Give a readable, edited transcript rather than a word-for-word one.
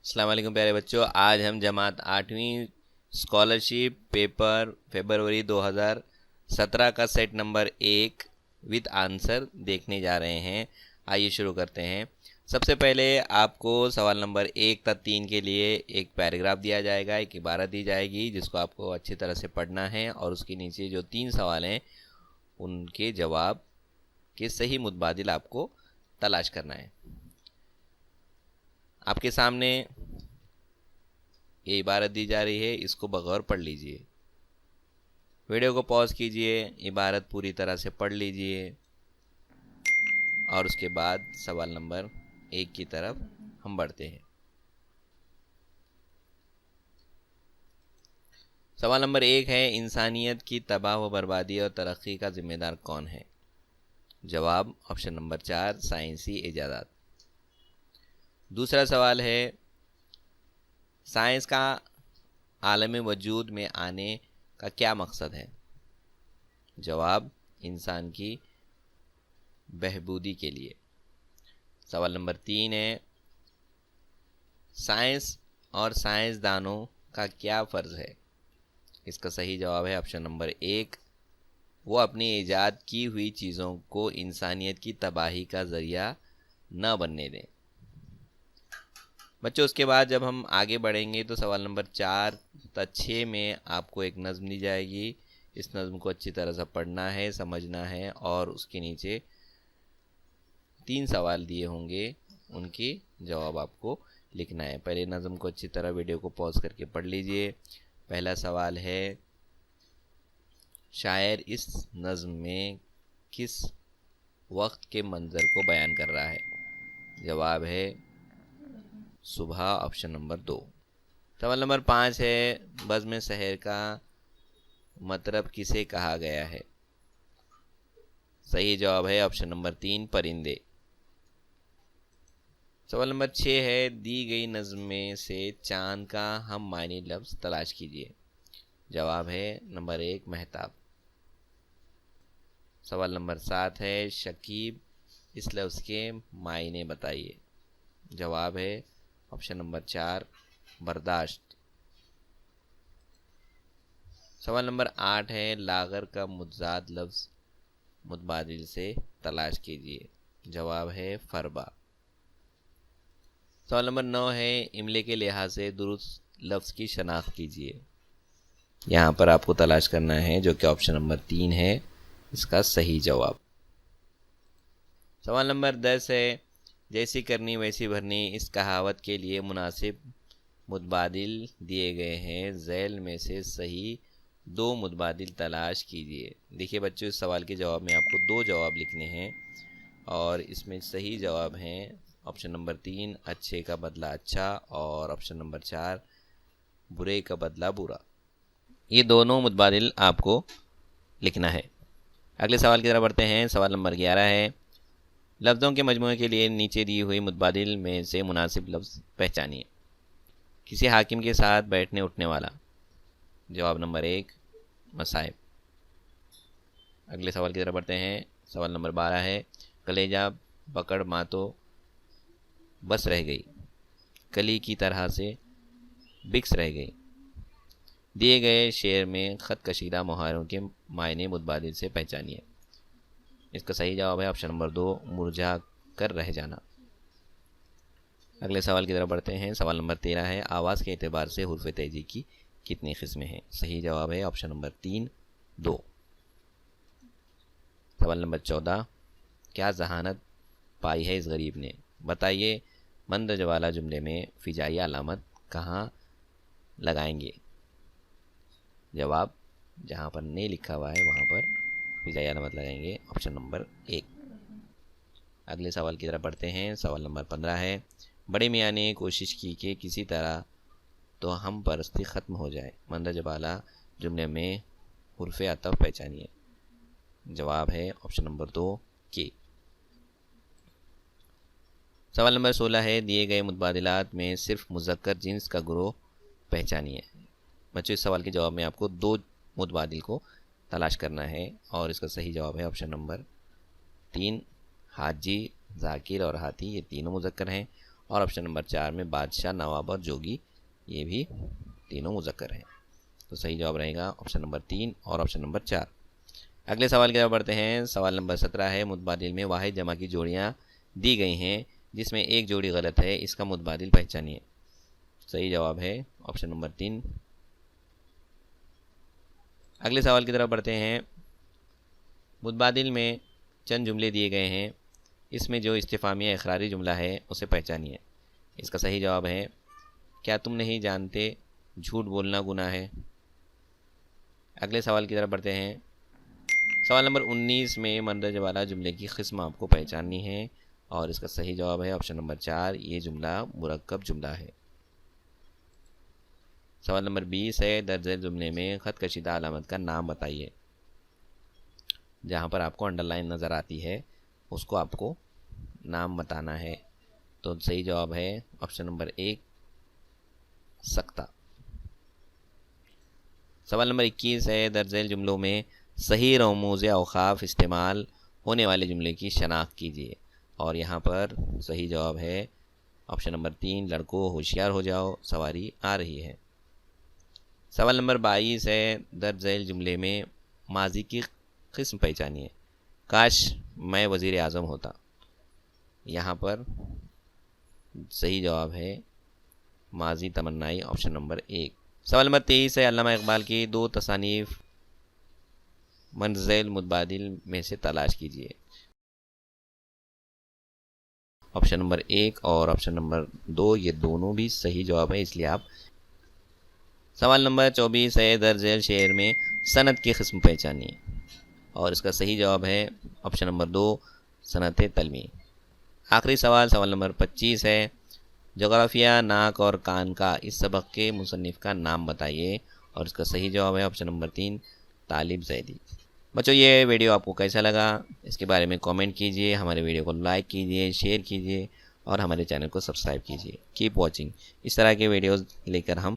अस्सलाम वालेकुम प्यारे बच्चों। आज हम जमात 8वीं स्कॉलरशिप पेपर फरवरी 2017 का सेट नंबर 1 विद आंसर देखने जा रहे हैं। आइए शुरू करते हैं। सबसे पहले आपको सवाल नंबर 1 तक 3 के लिए एक पैराग्राफ दिया जाएगा, एक इबारत दी जाएगी जिसको आपको अच्छी तरह से पढ़ना है और उसके नीचे जो 3 सवाल हैं उनके जवाब के सही मुतबादिल आपको तलाश करना है। आपके सामने ये इबारत दी जा रही है, इसको बगौर पढ़ लीजिए। वीडियो को पॉज कीजिए, इबारत पूरी तरह से पढ़ लीजिए और उसके बाद सवाल नंबर 1 की तरफ हम बढ़ते हैं। सवाल नंबर 1 है, इंसानियत की तबाह व बर्बादी और तरक्की का जिम्मेदार कौन है? जवाब ऑप्शन नंबर 4 साइंसी इजादात। दूसरा सवाल है, साइंस का आलम वजूद में आने का क्या मकसद है? जवाब इंसान की बहबूदी के लिए। सवाल नंबर 3 है, साइंस और साइंसदानों का क्या फ़र्ज़ है? इसका सही जवाब है ऑप्शन नंबर 1, वो अपनी ईजाद की हुई चीज़ों को इंसानियत की तबाही का ज़रिया न बनने दें। बच्चों, उसके बाद जब हम आगे बढ़ेंगे तो सवाल नंबर 4 तक 6 में आपको एक नज़्म दी जाएगी। इस नज़्म को अच्छी तरह से पढ़ना है, समझना है और उसके नीचे 3 सवाल दिए होंगे, उनके जवाब आपको लिखना है। पहले नज़्म को अच्छी तरह वीडियो को पॉज करके पढ़ लीजिए। पहला सवाल है, शायर इस नज़्म में किस वक्त के मंज़र को बयान कर रहा है? जवाब है सुबह, ऑप्शन नंबर 2। सवाल नंबर 5 है, बज़्म शहर का मतलब किसे कहा गया है? सही जवाब है ऑप्शन नंबर 3 परिंदे। सवाल नंबर 6 है, दी गई नज़्म में से चांद का हम मायने लफ्ज़ तलाश कीजिए। जवाब है नंबर 1 महताब। सवाल नंबर 7 है, शकीब इस लफ्ज़ के मायने बताइए। जवाब है ऑप्शन नंबर 4 बर्दाश्त। सवाल नंबर 8 है, लागर का मुतज़ाद लफ्ज़ मुतबादिल से तलाश कीजिए। जवाब है फरबा। सवाल नंबर 9 है, इमले के लिहाज से दुरुस्त लफ्ज़ की शनाख्त कीजिए। यहाँ पर आपको तलाश करना है जो कि ऑप्शन नंबर 3 है इसका सही जवाब। सवाल नंबर 10 है, जैसी करनी वैसी भरनी इस कहावत के लिए मुनासिब मुतबादिल दिए गए हैं, झैल में से सही 2 मुतबादिल तलाश कीजिए। देखिए बच्चों, इस सवाल के जवाब में आपको 2 जवाब लिखने हैं और इसमें सही जवाब हैं ऑप्शन नंबर 3 अच्छे का बदला अच्छा और ऑप्शन नंबर 4 बुरे का बदला बुरा। ये दोनों मुतबादिल आपको लिखना है। अगले सवाल की तरफ बढ़ते हैं। सवाल नंबर 11 है, लफ्ज़ों के मजमूए के लिए नीचे दी हुई मुतबादिल में से मुनासिब लफ्ज़ पहचानिए। किसी हाकिम के साथ बैठने उठने वाला। जवाब नंबर 1 मसाइब। अगले सवाल की तरफ बढ़ते हैं। सवाल नंबर 12 है, कलेजा पकड़ मातो बस रह गई, कली की तरह से बिक्स रह गई। दिए गए शेर में ख़त कशीदा मुहावरों के मायने मुतबादिल से पहचानिए। इसका सही जवाब है ऑप्शन नंबर 2 मुरझा कर रह जाना। अगले सवाल की तरफ बढ़ते हैं। सवाल नंबर 13 है, आवाज़ के एतबार से हुर्फ़ तेजी की कितनी किस्में हैं? सही जवाब है ऑप्शन नंबर 3 2। सवाल नंबर 14, क्या जहानत पाई है इस गरीब ने? बताइए मंद जवाला जुमले में फ़िजाई अलामत कहाँ लगाएंगे? जवाब जहाँ पर नहीं लिखा हुआ है वहाँ पर फ़िजाई अलामत लगाएंगे, ऑप्शन नंबर 1। अगले सवाल की तरफ बढ़ते हैं। सवाल नंबर 15 है, बड़े मियाँ ने कोशिश की कि किसी तरह तो हम परस्ती ख़त्म हो जाए, मंद जवाला जुमले में हुर्फ़ अतफ़ पहचानिए। जवाब है ऑप्शन नंबर 2 के। सवाल नंबर 16 है, दिए गए मुतबादिलात में सिर्फ मुज़क्कर जिन्स का ग्रोह पहचानिए। बच्चों, इस सवाल के जवाब में आपको 2 मुतबादिल को तलाश करना है और इसका सही जवाब है ऑप्शन नंबर 3 हाजी, जाकिर और हाथी, ये तीनों मुज़क्कर हैं। और ऑप्शन नंबर 4 में बादशाह, नवाब और जोगी, ये भी तीनों मुज़क्कर हैं। तो सही जवाब रहेगा ऑप्शन नंबर 3 और ऑप्शन नंबर 4। अगले सवाल की तरफ बढ़ते हैं। सवाल नंबर 17 है, मुतबादिल में वाहिद जमा की जोड़ियाँ दी गई हैं जिसमें एक जोड़ी गलत है, इसका मुतबादिल पहचानिए। सही जवाब है ऑप्शन नंबर 3। अगले सवाल की तरफ बढ़ते हैं। मुतबादिल में चंद जुमले दिए गए हैं, इसमें जो इस्तिफामी या इखरारी जुमला है उसे पहचानिए। इसका सही जवाब है, क्या तुम नहीं जानते झूठ बोलना गुनाह है। अगले सवाल की तरफ बढ़ते हैं। सवाल नंबर 19 में मंदरज वाला जुमले की किस्म आपको पहचाननी है और इसका सही जवाब है ऑप्शन नंबर 4, ये जुमला मुरक्कब जुमला है। सवाल नंबर 20 है, दर्ज जुमले में ख़त कशीदा अलामत का नाम बताइए। जहाँ पर आपको अंडरलाइन नज़र आती है उसको आपको नाम बताना है। तो सही जवाब है ऑप्शन नंबर 1, सख्ता। सवाल नंबर 21 है, दर्ज जुमलों में सही रमूज़ औक़ाफ़ इस्तेमाल होने वाले जुमले की शनाख्त कीजिए। और यहाँ पर सही जवाब है ऑप्शन नंबर 3, लड़कों होशियार हो जाओ, सवारी आ रही है। सवाल नंबर 22 है, दर्ज जुमले में माजी की किस्म पहचानिए। काश मैं वज़ीर आज़म होता। यहाँ पर सही जवाब है माजी तमन्नाई, ऑप्शन नंबर 1। सवाल नंबर 23 है, अल्लामा इकबाल की 2 तसानीफ़ मंज़िल मुतबादिल में से तलाश कीजिए। ऑप्शन नंबर 1 और ऑप्शन नंबर 2 ये दोनों भी सही जवाब है, इसलिए आप। सवाल नंबर 24 है, दर्ज शेर में सनद की किस्म पहचानिए। और इसका सही जवाब है ऑप्शन नंबर 2, सनत तलमी। आखिरी सवाल, सवाल नंबर 25 है, जोग्राफिया नाक और कान का इस सबक के मुसन्निफ़ का नाम बताइए। और इसका सही जवाब है ऑप्शन नंबर 3, तालिब ज़ैदी। बच्चों, ये वीडियो आपको कैसा लगा इसके बारे में कमेंट कीजिए, हमारे वीडियो को लाइक कीजिए, शेयर कीजिए और हमारे चैनल को सब्सक्राइब कीजिए। Keep watching. इस तरह के वीडियोज़ लेकर हम